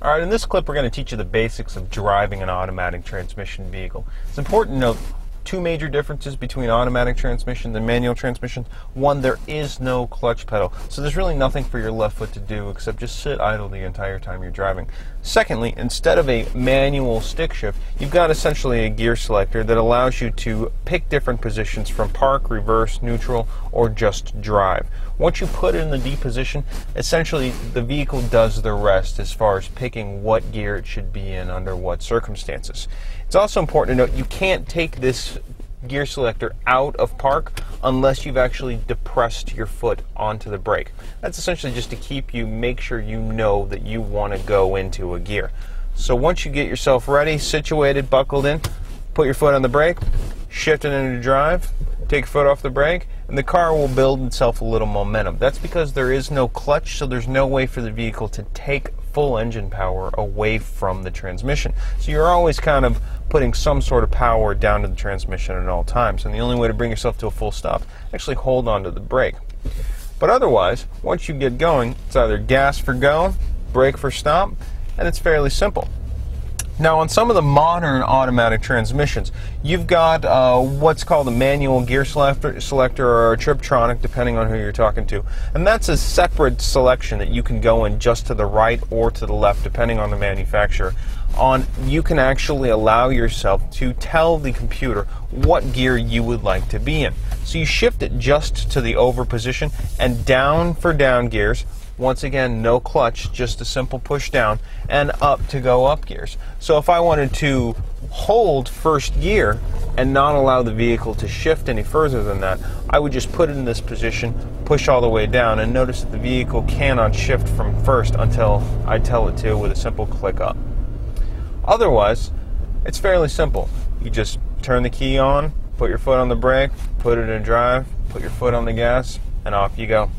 Alright, in this clip we're going to teach you the basics of driving an automatic transmission vehicle. It's important to note two major differences between automatic transmission and manual transmissions. One, there is no clutch pedal, so there's really nothing for your left foot to do except just sit idle the entire time you're driving. Secondly, instead of a manual stick shift, you've got essentially a gear selector that allows you to pick different positions from park, reverse, neutral, or just drive. Once you put it in the D position, essentially the vehicle does the rest as far as picking what gear it should be in under what circumstances. It's also important to note you can't take this gear selector out of park unless you've actually depressed your foot onto the brake. That's essentially just to make sure you know that you want to go into a gear. So once you get yourself ready, situated, buckled in, put your foot on the brake, shift it into drive, take your foot off the brake, and the car will build itself a little momentum. That's because there is no clutch, so there's no way for the vehicle to take full engine power away from the transmission. So you're always kind of putting some sort of power down to the transmission at all times, and the only way to bring yourself to a full stop, actually hold on to the brake. But otherwise, once you get going, it's either gas for go, brake for stop, and it's fairly simple. Now, on some of the modern automatic transmissions, you've got what's called a manual gear selector or a Triptronic, depending on who you're talking to. And that's a separate selection that you can go in just to the right or to the left, depending on the manufacturer. You can actually allow yourself to tell the computer what gear you would like to be in. So you shift it just to the over position and down for down gears. Once again, no clutch, just a simple push down, and up to go up gears. So if I wanted to hold first gear and not allow the vehicle to shift any further than that, I would just put it in this position, push all the way down, and notice that the vehicle cannot shift from first until I tell it to with a simple click up. Otherwise, it's fairly simple. You just turn the key on, put your foot on the brake, put it in drive, put your foot on the gas, and off you go.